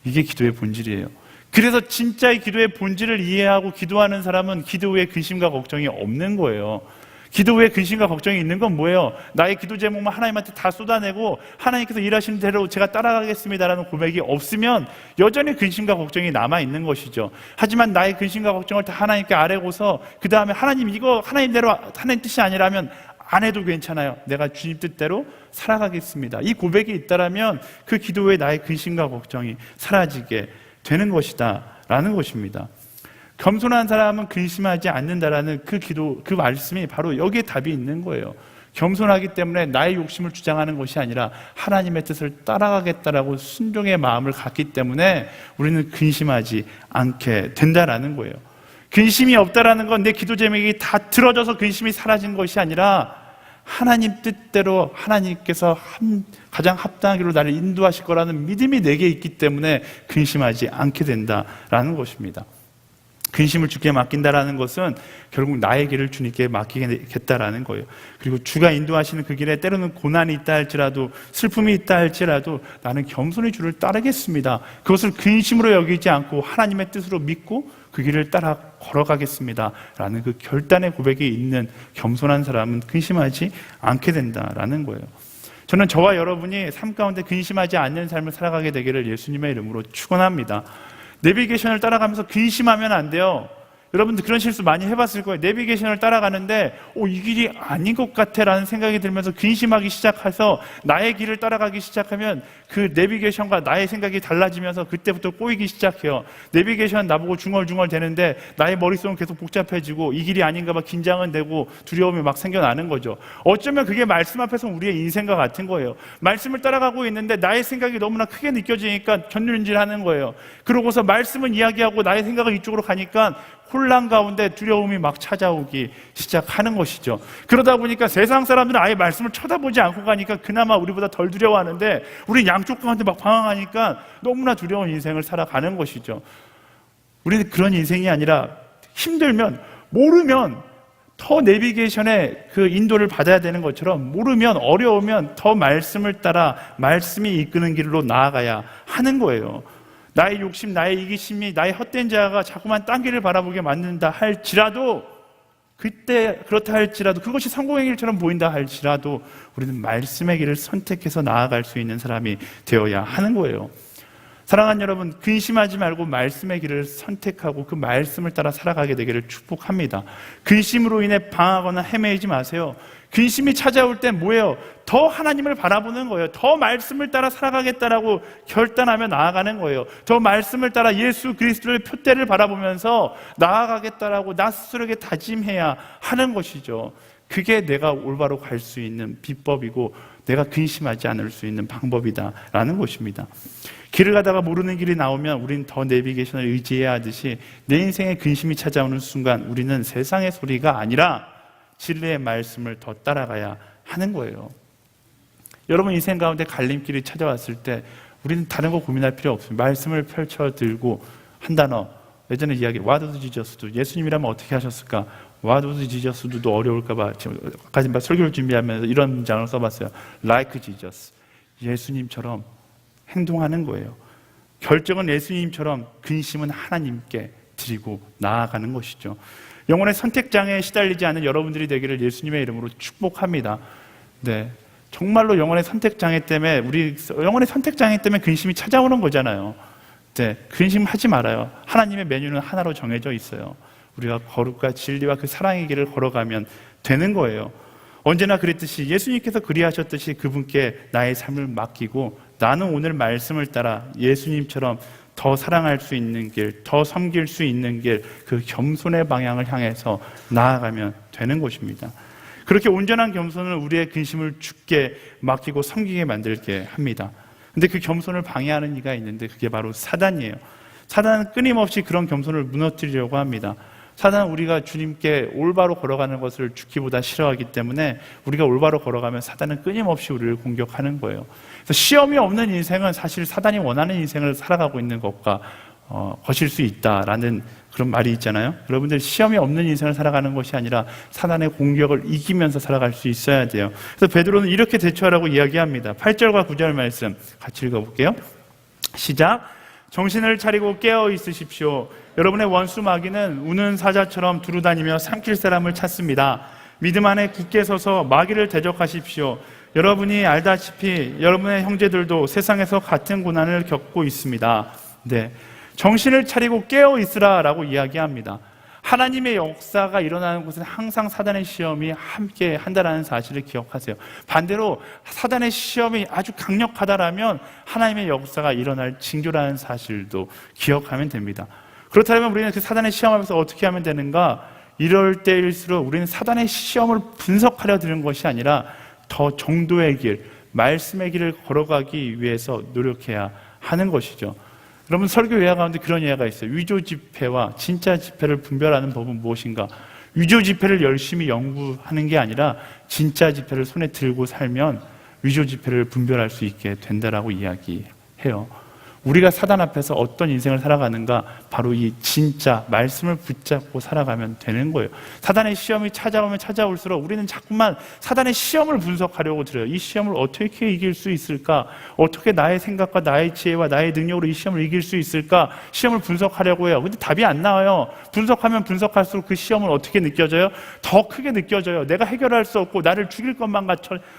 이게 기도의 본질이에요. 그래서 진짜의 기도의 본질을 이해하고 기도하는 사람은 기도 후에 근심과 걱정이 없는 거예요. 기도 후에 근심과 걱정이 있는 건 뭐예요? 나의 기도 제목만 하나님한테 다 쏟아내고 하나님께서 일하시는 대로 제가 따라가겠습니다라는 고백이 없으면 여전히 근심과 걱정이 남아있는 것이죠. 하지만 나의 근심과 걱정을 다 하나님께 아뢰고서 그 다음에 하나님, 이거 하나님대로, 하나님 뜻이 아니라면 안 해도 괜찮아요. 내가 주님 뜻대로 살아가겠습니다. 이 고백이 있다면 그 기도 후에 나의 근심과 걱정이 사라지게 되는 것이다 라는 것입니다. 겸손한 사람은 근심하지 않는다라는 그 기도, 그 말씀이 바로 여기에 답이 있는 거예요. 겸손하기 때문에 나의 욕심을 주장하는 것이 아니라 하나님의 뜻을 따라가겠다라고 순종의 마음을 갖기 때문에 우리는 근심하지 않게 된다라는 거예요. 근심이 없다라는 건 내 기도 제목이 다 들어져서 근심이 사라진 것이 아니라 하나님 뜻대로 하나님께서 가장 합당하기로 나를 인도하실 거라는 믿음이 내게 있기 때문에 근심하지 않게 된다라는 것입니다. 근심을 주께 맡긴다라는 것은 결국 나의 길을 주님께 맡기겠다라는 거예요. 그리고 주가 인도하시는 그 길에 때로는 고난이 있다 할지라도, 슬픔이 있다 할지라도 나는 겸손히 주를 따르겠습니다. 그것을 근심으로 여기지 않고 하나님의 뜻으로 믿고 그 길을 따라 걸어가겠습니다 라는 그 결단의 고백이 있는 겸손한 사람은 근심하지 않게 된다라는 거예요. 저는 저와 여러분이 삶 가운데 근심하지 않는 삶을 살아가게 되기를 예수님의 이름으로 축원합니다. 내비게이션을 따라가면서 근심하면 안 돼요. 여러분들 그런 실수 많이 해봤을 거예요. 내비게이션을 따라가는데 이 길이 아닌 것 같아 라는 생각이 들면서 근심하기 시작해서 나의 길을 따라가기 시작하면 그 내비게이션과 나의 생각이 달라지면서 그때부터 꼬이기 시작해요. 내비게이션은 나보고 중얼중얼 대는데 나의 머릿속은 계속 복잡해지고 이 길이 아닌가 봐 긴장은 되고 두려움이 막 생겨나는 거죠. 어쩌면 그게 말씀 앞에서 우리의 인생과 같은 거예요. 말씀을 따라가고 있는데 나의 생각이 너무나 크게 느껴지니까 견눈질하는 거예요. 그러고서 말씀은 이야기하고 나의 생각은 이쪽으로 가니까 혼란 가운데 두려움이 막 찾아오기 시작하는 것이죠. 그러다 보니까 세상 사람들은 아예 말씀을 쳐다보지 않고 가니까 그나마 우리보다 덜 두려워하는데 우리 양쪽 가운데 막 방황하니까 너무나 두려운 인생을 살아가는 것이죠. 우리는 그런 인생이 아니라 힘들면 모르면 더 내비게이션의 그 인도를 받아야 되는 것처럼 모르면 어려우면 더 말씀을 따라 말씀이 이끄는 길로 나아가야 하는 거예요. 나의 욕심, 나의 이기심이 나의 헛된 자아가 자꾸만 딴 길을 바라보게 만든다 할지라도 그때 그렇다 할지라도 그것이 성공의 길처럼 보인다 할지라도 우리는 말씀의 길을 선택해서 나아갈 수 있는 사람이 되어야 하는 거예요. 사랑하는 여러분, 근심하지 말고 말씀의 길을 선택하고 그 말씀을 따라 살아가게 되기를 축복합니다. 근심으로 인해 방황하거나 헤매이지 마세요. 근심이 찾아올 때 뭐예요? 더 하나님을 바라보는 거예요. 더 말씀을 따라 살아가겠다라고 결단하며 나아가는 거예요. 더 말씀을 따라 예수 그리스도의 표대를 바라보면서 나아가겠다라고 나 스스로에게 다짐해야 하는 것이죠. 그게 내가 올바로 갈 수 있는 비법이고 내가 근심하지 않을 수 있는 방법이다라는 것입니다. 길을 가다가 모르는 길이 나오면 우리는 더 내비게이션을 의지해야 하듯이 내 인생에 근심이 찾아오는 순간 우리는 세상의 소리가 아니라 진리의 말씀을 더 따라가야 하는 거예요. 여러분 인생 가운데 갈림길이 찾아왔을 때 우리는 다른 거 고민할 필요 없습니다. 말씀을 펼쳐 들고 한 단어, 예전에 이야기 What would Jesus do? 예수님이라면 어떻게 하셨을까? What would Jesus do도 어려울까 봐 지금 아까 설교를 준비하면서 이런 문장을 써봤어요. Like Jesus. 예수님처럼 행동하는 거예요. 결정은 예수님처럼 근심은 하나님께 드리고 나아가는 것이죠. 영혼의 선택장애에 시달리지 않는 여러분들이 되기를 예수님의 이름으로 축복합니다. 네, 정말로 영혼의 선택장애 때문에 영혼의 선택장애 때문에 근심이 찾아오는 거잖아요. 네, 근심하지 말아요. 하나님의 메뉴는 하나로 정해져 있어요. 우리가 거룩과 진리와 그 사랑의 길을 걸어가면 되는 거예요. 언제나 그랬듯이 예수님께서 그리하셨듯이 그분께 나의 삶을 맡기고 나는 오늘 말씀을 따라 예수님처럼 더 사랑할 수 있는 길, 더 섬길 수 있는 길, 그 겸손의 방향을 향해서 나아가면 되는 것입니다. 그렇게 온전한 겸손은 우리의 근심을 주께 맡기고 섬기게 만들게 합니다. 근데 그 겸손을 방해하는 이가 있는데 그게 바로 사단이에요. 사단은 끊임없이 그런 겸손을 무너뜨리려고 합니다. 사단은 우리가 주님께 올바로 걸어가는 것을 죽기보다 싫어하기 때문에 우리가 올바로 걸어가면 사단은 끊임없이 우리를 공격하는 거예요. 그래서 시험이 없는 인생은 사실 사단이 원하는 인생을 살아가고 있는 것과 거실 수 있다라는 그런 말이 있잖아요. 여러분들 시험이 없는 인생을 살아가는 것이 아니라 사단의 공격을 이기면서 살아갈 수 있어야 돼요. 그래서 베드로는 이렇게 대처하라고 이야기합니다. 8절과 9절 말씀 같이 읽어볼게요. 시작. 정신을 차리고 깨어 있으십시오. 여러분의 원수 마귀는 우는 사자처럼 두루다니며 삼킬 사람을 찾습니다. 믿음 안에 굳게 서서 마귀를 대적하십시오. 여러분이 알다시피 여러분의 형제들도 세상에서 같은 고난을 겪고 있습니다. 네, 정신을 차리고 깨어 있으라라고 이야기합니다. 하나님의 역사가 일어나는 곳은 항상 사단의 시험이 함께 한다는 사실을 기억하세요. 반대로 사단의 시험이 아주 강력하다라면 하나님의 역사가 일어날 징조라는 사실도 기억하면 됩니다. 그렇다면 우리는 그 사단의 시험하면서 어떻게 하면 되는가? 이럴 때일수록 우리는 사단의 시험을 분석하려 드는 것이 아니라 더 정도의 길, 말씀의 길을 걸어가기 위해서 노력해야 하는 것이죠. 여러분 설교 예화 가운데 그런 예화가 있어요. 위조 지폐와 진짜 지폐를 분별하는 법은 무엇인가? 위조 지폐를 열심히 연구하는 게 아니라 진짜 지폐를 손에 들고 살면 위조 지폐를 분별할 수 있게 된다라고 이야기해요. 우리가 사단 앞에서 어떤 인생을 살아가는가, 바로 이 진짜 말씀을 붙잡고 살아가면 되는 거예요. 사단의 시험이 찾아오면 찾아올수록 우리는 자꾸만 사단의 시험을 분석하려고 들어요. 이 시험을 어떻게 이길 수 있을까? 어떻게 나의 생각과 나의 지혜와 나의 능력으로 이 시험을 이길 수 있을까? 시험을 분석하려고 해요. 근데 답이 안 나와요. 분석하면 분석할수록 그 시험은 어떻게 느껴져요? 더 크게 느껴져요. 내가 해결할 수 없고 나를 죽일 것만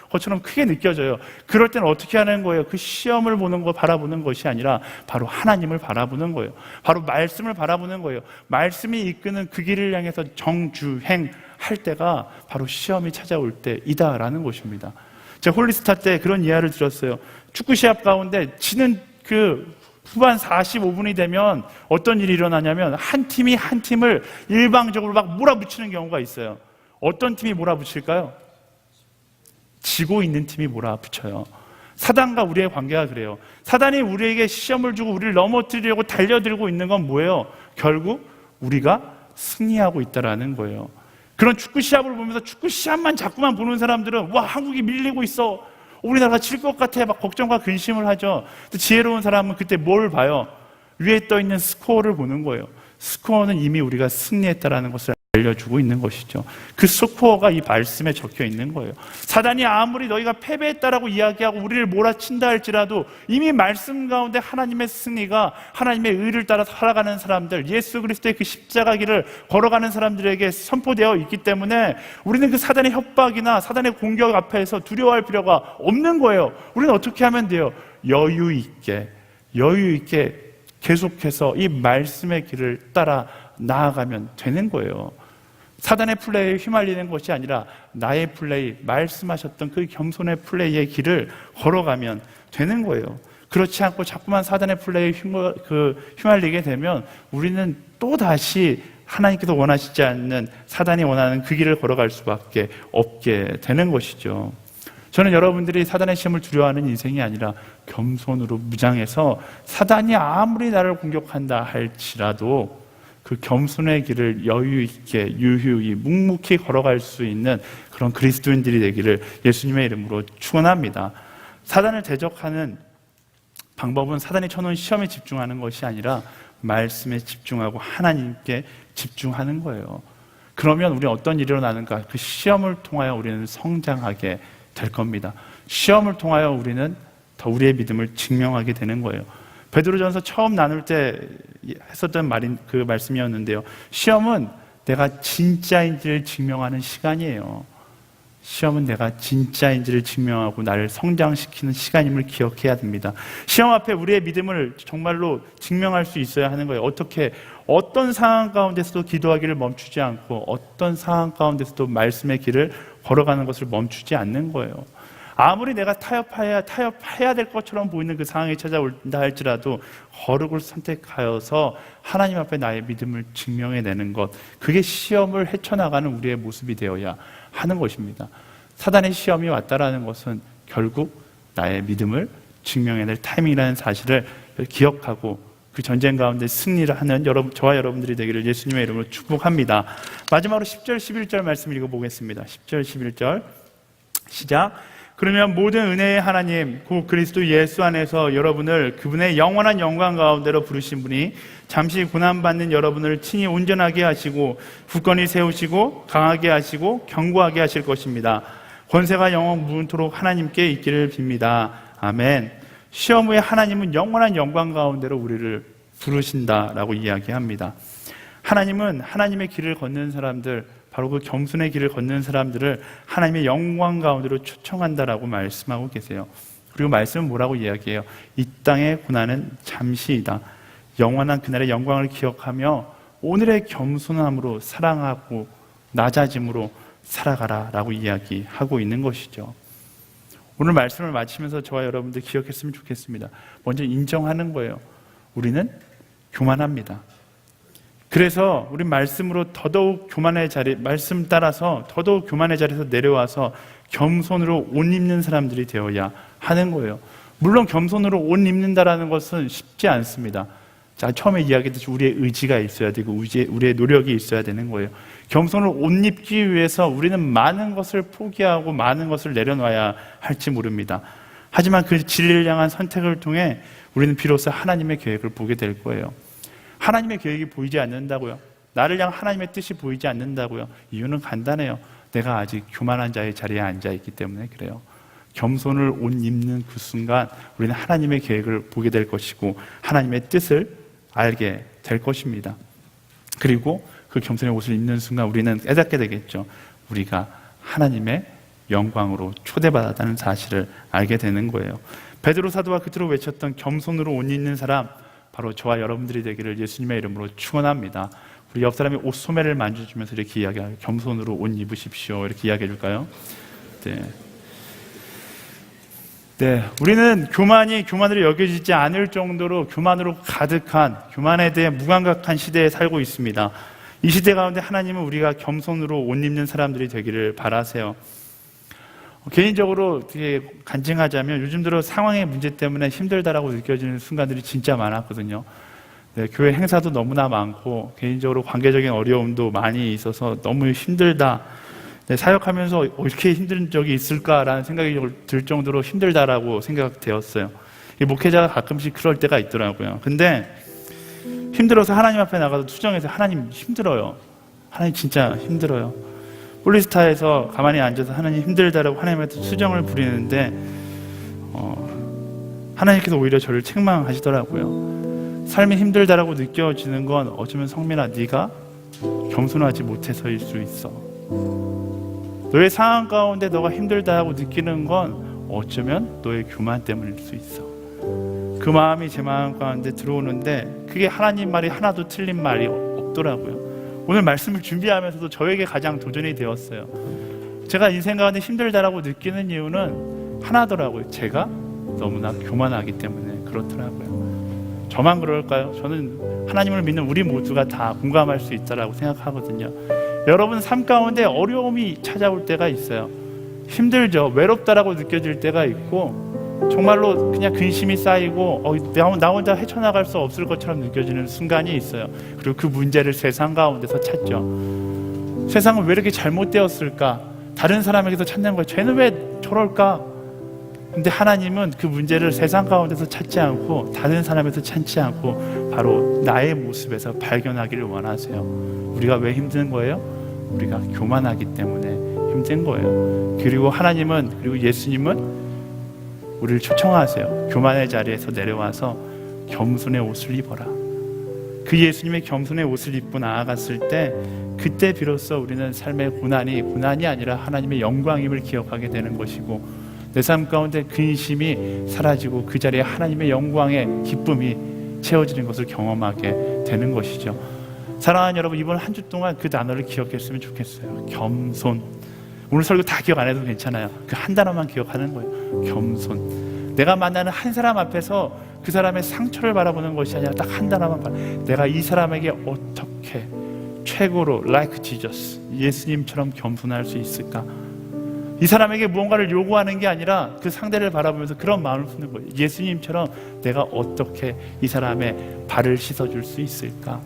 것처럼 크게 느껴져요. 그럴 때는 어떻게 하는 거예요? 그 시험을 보는 거, 바라보는 것이 아니라 바로 하나님을 바라보는 거예요. 바로 말씀을 바라보는 거예요. 말씀이 이끄는 그 길을 향해서 정주행할 때가 바로 시험이 찾아올 때이다라는 것입니다. 제가 홀리스타 때 그런 이야기를 들었어요. 축구 시합 가운데 지는 그 후반 45분이 되면 어떤 일이 일어나냐면 한 팀이 한 팀을 일방적으로 막 몰아붙이는 경우가 있어요. 어떤 팀이 몰아붙일까요? 지고 있는 팀이 몰아붙여요. 사단과 우리의 관계가 그래요. 사단이 우리에게 시험을 주고 우리를 넘어뜨리려고 달려들고 있는 건 뭐예요? 결국 우리가 승리하고 있다라는 거예요. 그런 축구 시합을 보면서 축구 시합만 자꾸만 보는 사람들은 와, 한국이 밀리고 있어, 우리나라가 질 것 같아, 막 걱정과 근심을 하죠. 지혜로운 사람은 그때 뭘 봐요? 위에 떠 있는 스코어를 보는 거예요. 스코어는 이미 우리가 승리했다라는 것을 알려주고 있는 것이죠. 그 스코어가 이 말씀에 적혀 있는 거예요. 사단이 아무리 너희가 패배했다라고 이야기하고 우리를 몰아친다 할지라도 이미 말씀 가운데 하나님의 승리가, 하나님의 의를 따라 살아가는 사람들, 예수 그리스도의 그 십자가 길을 걸어가는 사람들에게 선포되어 있기 때문에 우리는 그 사단의 협박이나 사단의 공격 앞에서 두려워할 필요가 없는 거예요. 우리는 어떻게 하면 돼요? 여유 있게 계속해서 이 말씀의 길을 따라 나아가면 되는 거예요. 사단의 플레이에 휘말리는 것이 아니라 나의 플레이, 말씀하셨던 그 겸손의 플레이의 길을 걸어가면 되는 거예요. 그렇지 않고 자꾸만 사단의 플레이에 휘말리게 되면 우리는 또다시 하나님께서 원하시지 않는, 사단이 원하는 그 길을 걸어갈 수밖에 없게 되는 것이죠. 저는 여러분들이 사단의 시험을 두려워하는 인생이 아니라 겸손으로 무장해서 사단이 아무리 나를 공격한다 할지라도 그 겸손의 길을 여유 있게, 유유히, 묵묵히 걸어갈 수 있는 그런 그리스도인들이 되기를 예수님의 이름으로 축원합니다. 사단을 대적하는 방법은 사단이 쳐놓은 시험에 집중하는 것이 아니라 말씀에 집중하고 하나님께 집중하는 거예요. 그러면 우리는 어떤 일이 일어나는가? 그 시험을 통하여 우리는 성장하게 될 겁니다. 시험을 통하여 우리는 더 우리의 믿음을 증명하게 되는 거예요. 베드로전서 처음 나눌 때 했었던 그 말씀이었는데요. 시험은 내가 진짜인지를 증명하는 시간이에요. 시험은 내가 진짜인지를 증명하고 나를 성장시키는 시간임을 기억해야 됩니다. 시험 앞에 우리의 믿음을 정말로 증명할 수 있어야 하는 거예요. 어떻게? 어떤 상황 가운데서도 기도하기를 멈추지 않고 어떤 상황 가운데서도 말씀의 길을 걸어가는 것을 멈추지 않는 거예요. 아무리 내가 타협해야 될 것처럼 보이는 그 상황이 찾아온다 할지라도 거룩을 선택하여서 하나님 앞에 나의 믿음을 증명해내는 것, 그게 시험을 헤쳐나가는 우리의 모습이 되어야 하는 것입니다. 사단의 시험이 왔다라는 것은 결국 나의 믿음을 증명해낼 타이밍이라는 사실을 기억하고 그 전쟁 가운데 승리를 하는 저와 여러분들이 되기를 예수님의 이름으로 축복합니다. 마지막으로 10절 11절 말씀 읽어보겠습니다. 10절 11절 시작. 그러면 모든 은혜의 하나님 곧 그리스도 예수 안에서 여러분을 그분의 영원한 영광 가운데로 부르신 분이 잠시 고난받는 여러분을 친히 온전하게 하시고 굳건히 세우시고 강하게 하시고 견고하게 하실 것입니다. 권세가 영원 무궁토록 하나님께 있기를 빕니다. 아멘. 시험 후에 하나님은 영원한 영광 가운데로 우리를 부르신다라고 이야기합니다. 하나님은 하나님의 길을 걷는 사람들, 바로 그 겸손의 길을 걷는 사람들을 하나님의 영광 가운데로 초청한다라고 말씀하고 계세요. 그리고 말씀은 뭐라고 이야기해요? 이 땅의 고난은 잠시이다. 영원한 그날의 영광을 기억하며 오늘의 겸손함으로 사랑하고 낮아짐으로 살아가라라고 이야기하고 있는 것이죠. 오늘 말씀을 마치면서 저와 여러분들 기억했으면 좋겠습니다. 먼저 인정하는 거예요. 우리는 교만합니다. 그래서 우리 말씀으로 더더욱 교만의 자리, 말씀 따라서 더더욱 교만의 자리에서 내려와서 겸손으로 옷 입는 사람들이 되어야 하는 거예요. 물론 겸손으로 옷 입는다라는 것은 쉽지 않습니다. 자, 처음에 이야기했듯이 우리의 의지가 있어야 되고 우리의 노력이 있어야 되는 거예요. 겸손을 옷 입기 위해서 우리는 많은 것을 포기하고 많은 것을 내려놔야 할지 모릅니다. 하지만 그 진리를 향한 선택을 통해 우리는 비로소 하나님의 계획을 보게 될 거예요. 하나님의 계획이 보이지 않는다고요? 나를 향한 하나님의 뜻이 보이지 않는다고요? 이유는 간단해요. 내가 아직 교만한 자의 자리에 앉아있기 때문에 그래요. 겸손을 옷 입는 그 순간 우리는 하나님의 계획을 보게 될 것이고 하나님의 뜻을 알게 될 것입니다. 그리고 그 겸손의 옷을 입는 순간 우리는 깨닫게 되겠죠. 우리가 하나님의 영광으로 초대받았다는 사실을 알게 되는 거예요. 베드로 사도가 그토록 외쳤던 겸손으로 옷 입는 사람, 바로 저와 여러분들이 되기를 예수님의 이름으로 축원합니다. 우리 옆 사람이 옷 소매를 만져주면서 이렇게 이야기해요. 겸손으로 옷 입으십시오. 이렇게 이야기해 줄까요? 네, 우리는 교만이 교만으로 여겨지지 않을 정도로 교만으로 가득한, 교만에 대해 무감각한 시대에 살고 있습니다. 이 시대 가운데 하나님은 우리가 겸손으로 옷 입는 사람들이 되기를 바라세요. 개인적으로 되게 간증하자면 요즘 들어 상황의 문제 때문에 힘들다라고 느껴지는 순간들이 진짜 많았거든요. 네, 교회 행사도 너무나 많고 개인적으로 관계적인 어려움도 많이 있어서 너무 힘들다. 네, 사역하면서 이렇게 힘든 적이 있을까라는 생각이 들 정도로 힘들다라고 생각되었어요. 목회자가 가끔씩 그럴 때가 있더라고요. 근데 힘들어서 하나님 앞에 나가서 투정해서 하나님 힘들어요. 하나님 진짜 힘들어요. 폴리스타에서 가만히 앉아서 하나님 힘들다라고 하나님한테 수정을 부리는데 하나님께서 오히려 저를 책망하시더라고요. 삶이 힘들다라고 느껴지는 건 어쩌면 성민아 네가 겸손하지 못해서일 수 있어. 너의 상황 가운데 너가 힘들다고 느끼는 건 어쩌면 너의 교만 때문일 수 있어. 그 마음이 제 마음 가운데 들어오는데 그게 하나님 말이 하나도 틀린 말이 없더라고요. 오늘 말씀을 준비하면서도 저에게 가장 도전이 되었어요. 제가 인생 가운데 힘들다라고 느끼는 이유는 하나더라고요. 제가 너무나 교만하기 때문에 그렇더라고요. 저만 그럴까요? 저는 하나님을 믿는 우리 모두가 다 공감할 수 있다라고 생각하거든요. 여러분 삶 가운데 어려움이 찾아올 때가 있어요. 힘들죠. 외롭다라고 느껴질 때가 있고 정말로 그냥 근심이 쌓이고 나 혼자 헤쳐나갈 수 없을 것처럼 느껴지는 순간이 있어요. 그리고 그 문제를 세상 가운데서 찾죠. 세상은 왜 이렇게 잘못되었을까? 다른 사람에게서 찾는 거예요. 쟤는 왜 저럴까? 근데 하나님은 그 문제를 세상 가운데서 찾지 않고 다른 사람에서 찾지 않고 바로 나의 모습에서 발견하기를 원하세요. 우리가 왜 힘든 거예요? 우리가 교만하기 때문에 힘든 거예요. 그리고 하나님은, 그리고 예수님은 우리를 초청하세요. 교만의 자리에서 내려와서 겸손의 옷을 입어라. 그 예수님의 겸손의 옷을 입고 나아갔을 때 그때 비로소 우리는 삶의 고난이 아니라 하나님의 영광임을 기억하게 되는 것이고 내 삶 가운데 근심이 사라지고 그 자리에 하나님의 영광의 기쁨이 채워지는 것을 경험하게 되는 것이죠. 사랑하는 여러분, 이번 한 주 동안 그 단어를 기억했으면 좋겠어요. 겸손. 오늘 설교 다 기억 안 해도 괜찮아요. 그 한 단어만 기억하는 거예요. 겸손. 내가 만나는 한 사람 앞에서 그 사람의 상처를 바라보는 것이 아니라 딱 한 단어만 내가 이 사람에게 어떻게 최고로 like Jesus, 예수님처럼 겸손할 수 있을까? 이 사람에게 무언가를 요구하는 게 아니라 그 상대를 바라보면서 그런 마음을 품는 거예요. 예수님처럼 내가 어떻게 이 사람의 발을 씻어줄 수 있을까?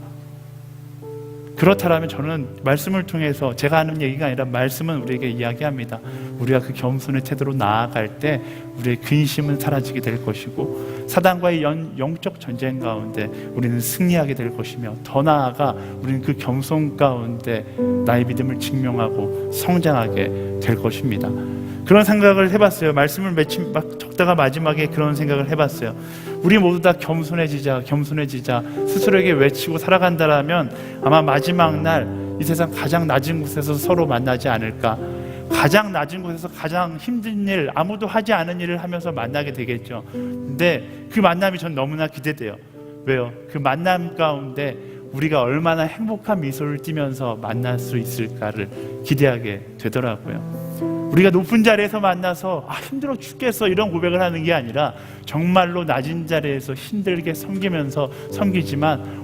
그렇다면 저는 말씀을 통해서 제가 하는 얘기가 아니라 말씀은 우리에게 이야기합니다. 우리가 그 겸손의 태도로 나아갈 때 우리의 근심은 사라지게 될 것이고 사단과의 영적 전쟁 가운데 우리는 승리하게 될 것이며 더 나아가 우리는 그 겸손 가운데 나의 믿음을 증명하고 성장하게 될 것입니다. 그런 생각을 해봤어요. 말씀을 적다가 마지막에 그런 생각을 해봤어요. 우리 모두 다 겸손해지자 스스로에게 외치고 살아간다라면 아마 마지막 날 이 세상 가장 낮은 곳에서 서로 만나지 않을까. 가장 낮은 곳에서 가장 힘든 일, 아무도 하지 않은 일을 하면서 만나게 되겠죠. 근데 그 만남이 전 너무나 기대돼요. 왜요? 그 만남 가운데 우리가 얼마나 행복한 미소를 띠면서 만날 수 있을까를 기대하게 되더라고요. 우리가 높은 자리에서 만나서 힘들어 죽겠어 이런 고백을 하는 게 아니라 정말로 낮은 자리에서 힘들게 섬기지만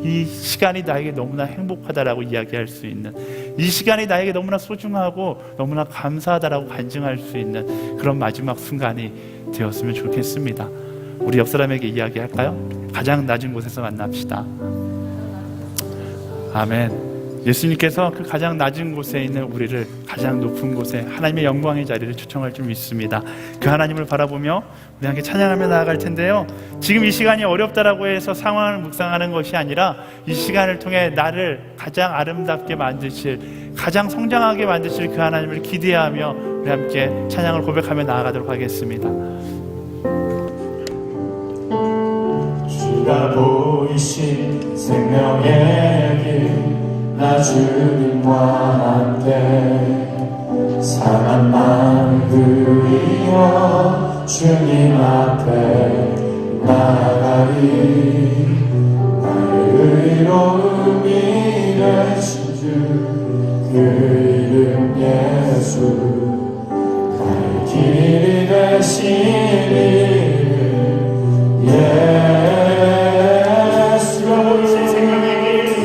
이 시간이 나에게 너무나 행복하다라고 이야기할 수 있는, 이 시간이 나에게 너무나 소중하고 너무나 감사하다라고 간증할 수 있는 그런 마지막 순간이 되었으면 좋겠습니다. 우리 옆 사람에게 이야기할까요? 가장 낮은 곳에서 만납시다. 아멘. 예수님께서 그 가장 낮은 곳에 있는 우리를 가장 높은 곳에 하나님의 영광의 자리를 초청할 줄 믿습니다. 그 하나님을 바라보며 우리 함께 찬양하며 나아갈 텐데요, 지금 이 시간이 어렵다라고 해서 상황을 묵상하는 것이 아니라 이 시간을 통해 나를 가장 아름답게 만드실, 가장 성장하게 만드실 그 하나님을 기대하며 우리 함께 찬양을 고백하며 나아가도록 하겠습니다. 주가 보이신 생명의 길, 나 주님과 함께 상한 마음 그리워 주님 앞에 나아가리. 나의 의로움이 되신 주, 그 이름 예수, 나의 길이 되신 이름 예수가 보이신 생명의 길,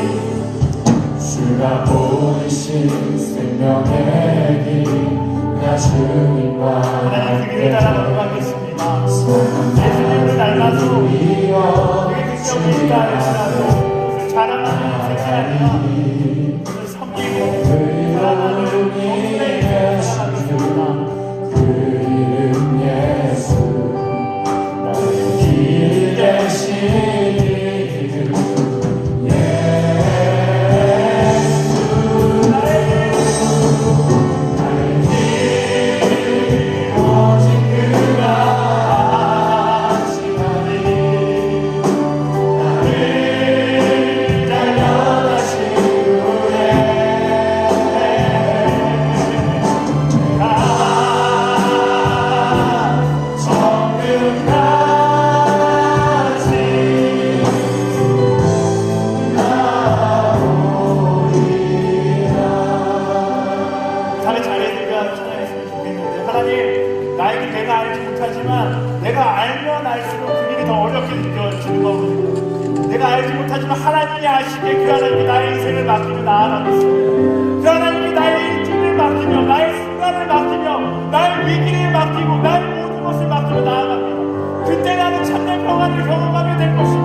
주가 보이신 생명의 길, 나 주님과 함께 예수님을 닮아서 우리의 능력이 있다 할지라도 자랑하는 생각이 아니라 그를 섬기고 자랑하는 모습에 자랑하겠습니다. 그 이름 예수, 나의 길 대신 이름 예수, 나의 길 오직 그가 하나님이 아시기에 그 하나님께 나의 인생을 맡기며 나아가겠습니다. 그 하나님께 나의 일주일을 맡기며, 나의 순간을 맡기며, 나의 위기를 맡기고, 나의 모든 것을 맡기며 나아갑니다. 그때 나는 참된 평안을 경험하게 될 것입니다.